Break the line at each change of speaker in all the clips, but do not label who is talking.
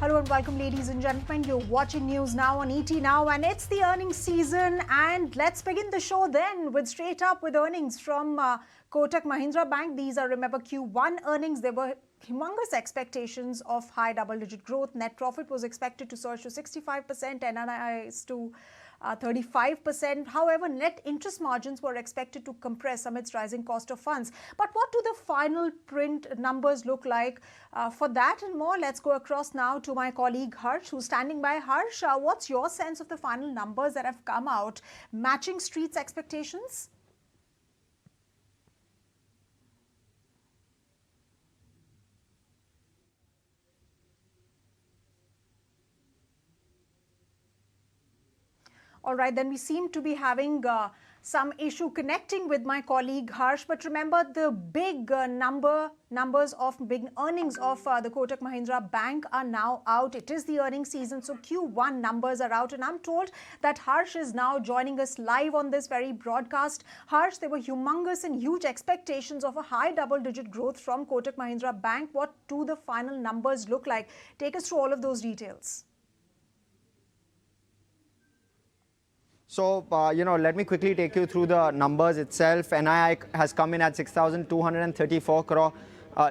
Hello and welcome, ladies and gentlemen. You're watching News Now on ET Now, and it's the earnings season. And let's begin the show then with straight up with earnings from Kotak Mahindra Bank. These are, remember, Q1 earnings. There were humongous expectations of high double-digit growth. Net profit was expected to surge to 65%, NIIs to 35%. However, net interest margins were expected to compress amidst rising cost of funds. But what do the final print numbers look like? For that and more, let's go across now to my colleague Harsh, who's standing by. Harsh, what's your sense of the final numbers that have come out, matching Street's expectations? All right, then we seem to be having some issue connecting with my colleague Harsh. But remember, the big numbers of big earnings of the Kotak Mahindra Bank are now out. It is the earnings season, so Q1 numbers are out. And I'm told that Harsh is now joining us live on this very broadcast. Harsh, there were humongous and huge expectations of a high double-digit growth from Kotak Mahindra Bank. What do the final numbers look like? Take us through all of those details.
So, let me quickly take you through the numbers itself. NII has come in at 6,234 crore,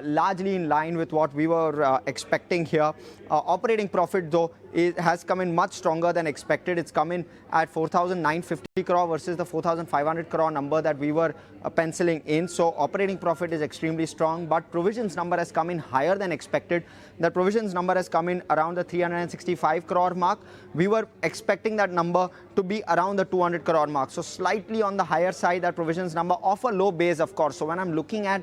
largely in line with what we were expecting here. Operating profit, though, has come in much stronger than expected. It's come in at 4,950 crore versus the 4,500 crore number that we were penciling in. So operating profit is extremely strong, but provisions number has come in higher than expected. The provisions number has come in around the 365 crore mark. We were expecting that number to be around the 200 crore mark. So slightly on the higher side, that provisions number off a low base, of course. So when I'm looking at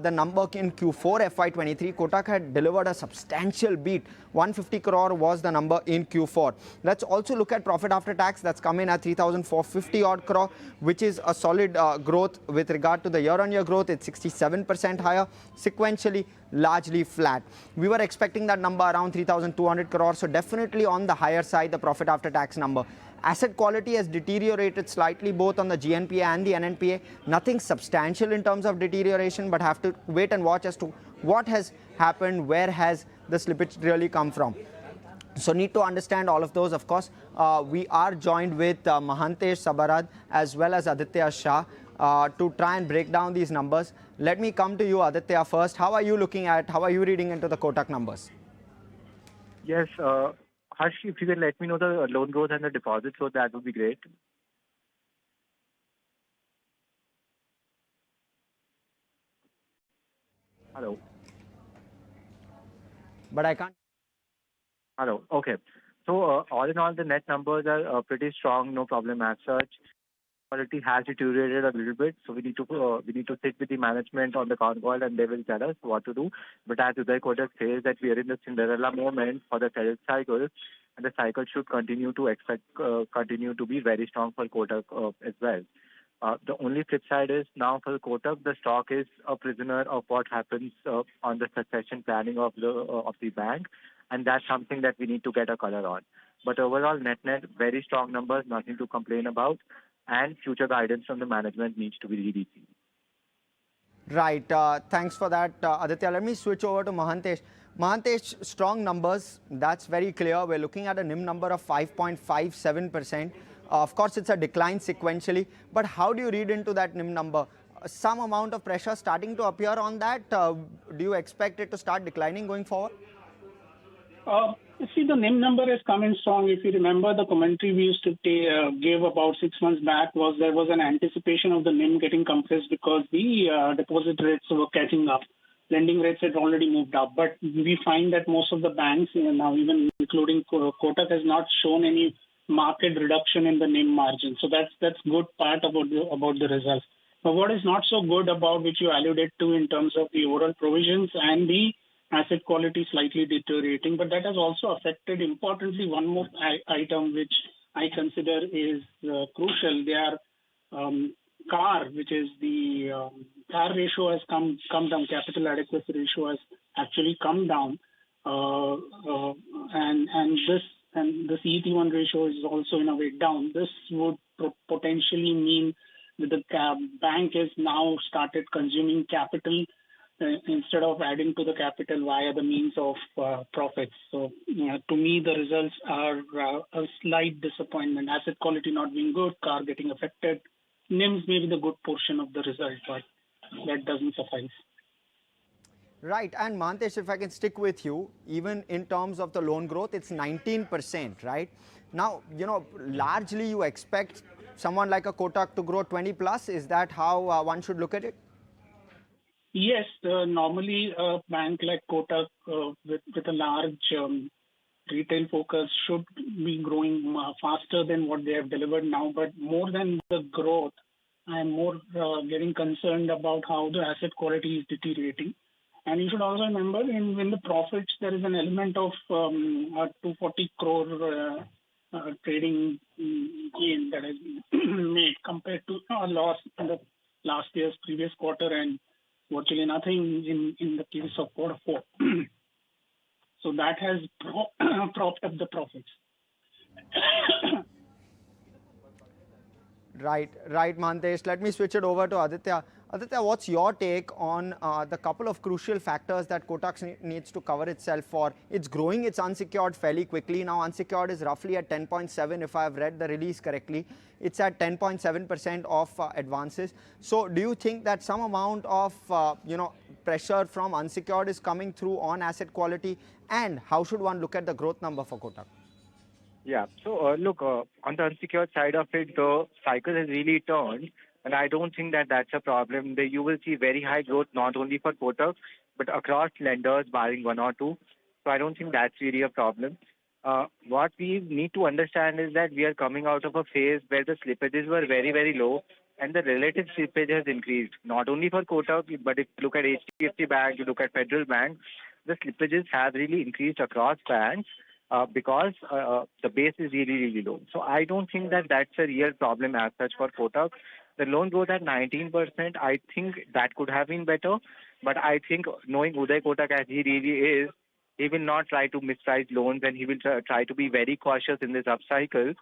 the number in Q4 FY23, Kotak had delivered a substantial beat. 150 crore was the number in Q4. Let's also look at profit after tax. That's come in at 3,450 odd crore, which is a solid growth with regard to the year-on-year growth. It's 67% higher, sequentially largely flat. We were expecting that number around 3,200 crore, so definitely on the higher side, the profit after tax number. Asset quality has deteriorated slightly both on the GNPA and the NNPA. Nothing substantial in terms of deterioration, but have to wait and watch as to what has happened, where has the slippage really come from. So need to understand all of those. Of course, we are joined with Mahantesh Sabarad as well as Aditya Shah to try and break down these numbers. Let me come to you, Aditya, first. How are you reading into the Kotak numbers?
Yes, Harsh, if you can let me know the loan growth and the deposits, so that would be great. Hello.
But I can't.
Hello. Okay. So all in all, the net numbers are pretty strong. No problem as such. Quality has deteriorated a little bit, so we need to sit with the management on the con call, and they will tell us what to do. But as Uday Kotak says, that we are in the Cinderella moment for the credit cycle, and the cycle should continue to be very strong for Kotak as well. The only flip side is now for Kotak, the stock is a prisoner of what happens on the succession planning of the bank, and that's something that we need to get a color on. But overall, net, very strong numbers, nothing to complain about, and future guidance from the management needs to be really seen.
Right. Thanks for that, Aditya. Let me switch over to Mahantesh. Mahantesh, strong numbers. That's very clear. We're looking at a NIM number of 5.57%. Of course, it's a decline sequentially. But how do you read into that NIM number? Some amount of pressure starting to appear on that. Do you expect it to start declining going forward?
See, the NIM number has come in strong. If you remember, the commentary we used to give about 6 months back was there was an anticipation of the NIM getting compressed because the deposit rates were catching up. Lending rates had already moved up. But we find that most of the banks now, even including Kotak, has not shown any market reduction in the NIM margin. So that's good part about the results. But what is not so good about, which you alluded to in terms of the overall provisions and the asset quality slightly deteriorating, but that has also affected, importantly, one more item which I consider is crucial. Their CAR, which is the CAR ratio, has come down. Capital adequacy ratio has actually come down, and the CET1 ratio is also in a way down. This would potentially mean that the bank has now started consuming capital instead of adding to the capital via the means of profits. So to me, the results are a slight disappointment. Asset quality not being good, CAR getting affected. NIMs may be the good portion of the result, but that doesn't suffice.
Right, and Mahantesh, if I can stick with you, even in terms of the loan growth, it's 19%, right? Now, largely you expect someone like a Kotak to grow 20 plus. Is that how one should look at it?
Yes, normally a bank like Kotak with a large retail focus should be growing faster than what they have delivered now. But more than the growth, I am more getting concerned about how the asset quality is deteriorating. And you should also remember in the profits, there is an element of 240 crore trading gain that has been made compared to a loss in the last year's previous quarter and virtually nothing in the case of quarter four. So that has propped up the profits.
Right, Mahantesh. Let me switch it over to Aditya. Aditya, what's your take on the couple of crucial factors that Kotak needs to cover itself for? It's growing its unsecured fairly quickly. Now, unsecured is roughly at 10.7, if I've read the release correctly. It's at 10.7% of advances. So, do you think that some amount of pressure from unsecured is coming through on asset quality? And how should one look at the growth number for Kotak?
Yeah. So, look, on the unsecured side of it, the cycle has really turned. And I don't think that that's a problem. You will see very high growth not only for Kotak, but across lenders, barring one or two. So I don't think that's really a problem. What we need to understand is that we are coming out of a phase where the slippages were very, very low and the relative slippage has increased. Not only for Kotak, but if you look at HDFC Bank, you look at Federal Bank, the slippages have really increased across banks because the base is really, really low. So I don't think that that's a real problem as such for Kotak. The loan growth at 19%, I think that could have been better. But I think knowing Uday Kotak as he really is, he will not try to misprice loans and he will try to be very cautious in this upcycle.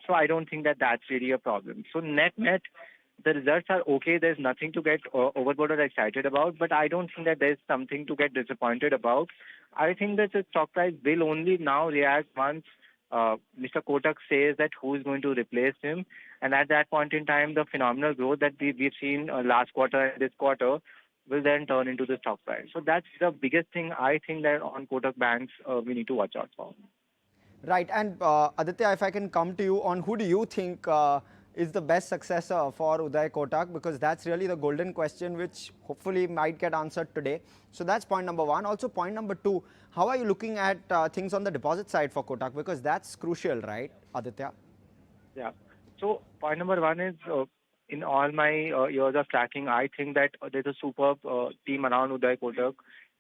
So I don't think that that's really a problem. So net, the results are okay. There's nothing to get overboard or excited about. But I don't think that there's something to get disappointed about. I think that the stock price will only now react once Mr. Kotak says that who is going to replace him. And at that point in time, the phenomenal growth that we've seen last quarter and this quarter will then turn into the stock price. So that's the biggest thing I think that on Kotak banks we need to watch out for.
Right. And Aditya, if I can come to you on who do you think is the best successor for Uday Kotak? Because that's really the golden question which hopefully might get answered today. So that's point number one. Also point number two, how are you looking at things on the deposit side for Kotak? Because that's crucial, right, Aditya?
Yeah. So point number one is in all my years of tracking, I think that there's a superb team around Uday Kotak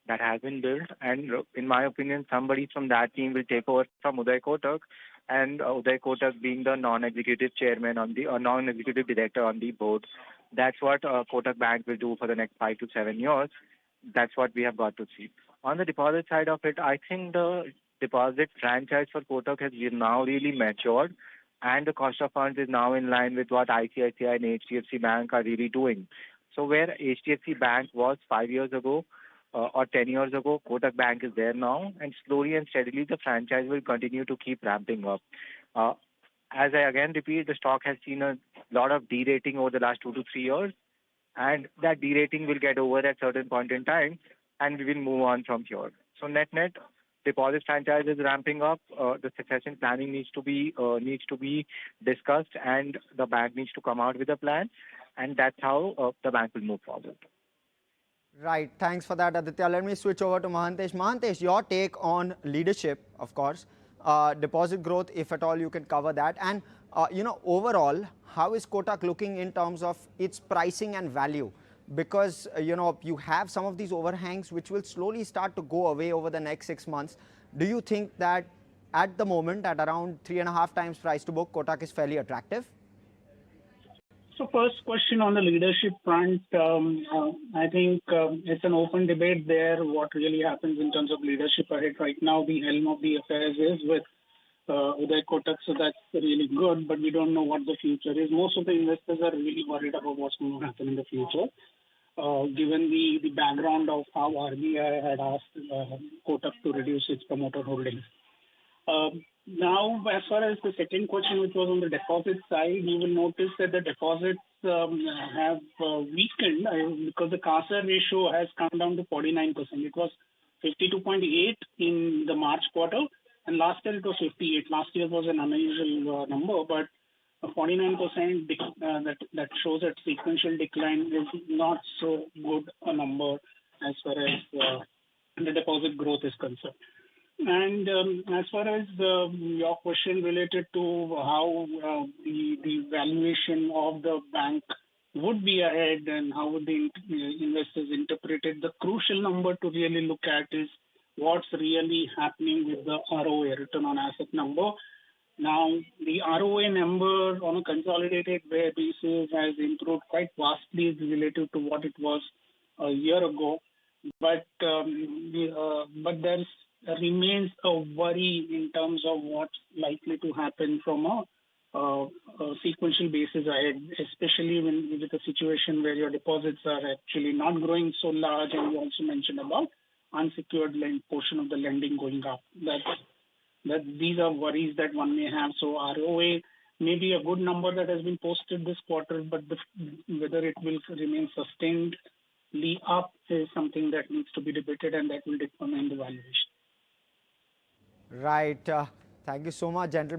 that has been built. And in my opinion, somebody from that team will take over from Uday Kotak. And Uday Kotak being the non-executive chairman on the non-executive director on the board. That's what Kotak Bank will do for the next 5 to 7 years. That's what we have got to see. On the deposit side of it, I think the deposit franchise for Kotak has now really matured. And the cost of funds is now in line with what ICICI and HDFC Bank are really doing. So where HDFC Bank was 5 years ago or 10 years ago, Kotak Bank is there now. And slowly and steadily, the franchise will continue to keep ramping up. As I again repeat, the stock has seen a lot of derating over the last 2 to 3 years. And that derating will get over at a certain point in time. And we will move on from here. So net, deposit franchise is ramping up. The succession planning needs to be discussed, and the bank needs to come out with a plan, and that's how the bank will move forward.
Right. Thanks for that, Aditya. Let me switch over to Mahantesh. Mahantesh, your take on leadership, of course, deposit growth, if at all you can cover that, and overall, how is Kotak looking in terms of its pricing and value? Because, you have some of these overhangs which will slowly start to go away over the next 6 months. Do you think that at the moment, at around 3.5 times price to book, Kotak is fairly attractive?
So first question on the leadership front, I think it's an open debate there what really happens in terms of leadership ahead. Right now, the helm of the affairs is with Uday Kotak, so that's really good, but we don't know what the future is. Most of the investors are really worried about what's going to happen in the future. given the background of how RBI had asked Kotak to reduce its promoter holdings. Now, as far as the second question, which was on the deposit side, you will notice that the deposits have weakened because the CASA ratio has come down to 49%. It was 52.8 in the March quarter, and last year it was 58. Last year was an unusual number, but 49% that shows that sequential decline is not so good a number as far as the deposit growth is concerned. And as far as your question related to how the valuation of the bank would be ahead and how would the investors interpret it, the crucial number to really look at is what's really happening with the ROA, return on asset number. Now, the ROA number on a consolidated basis has improved quite vastly relative to what it was a year ago. But there remains a worry in terms of what's likely to happen from a sequential basis ahead, especially when with a situation where your deposits are actually not growing so large, and you also mentioned about unsecured portion of the lending going up. That these are worries that one may have. So ROA may be a good number that has been posted this quarter, but whether it will remain sustainedly up is something that needs to be debated, and that will determine the valuation.
Right. Thank you so much, gentlemen.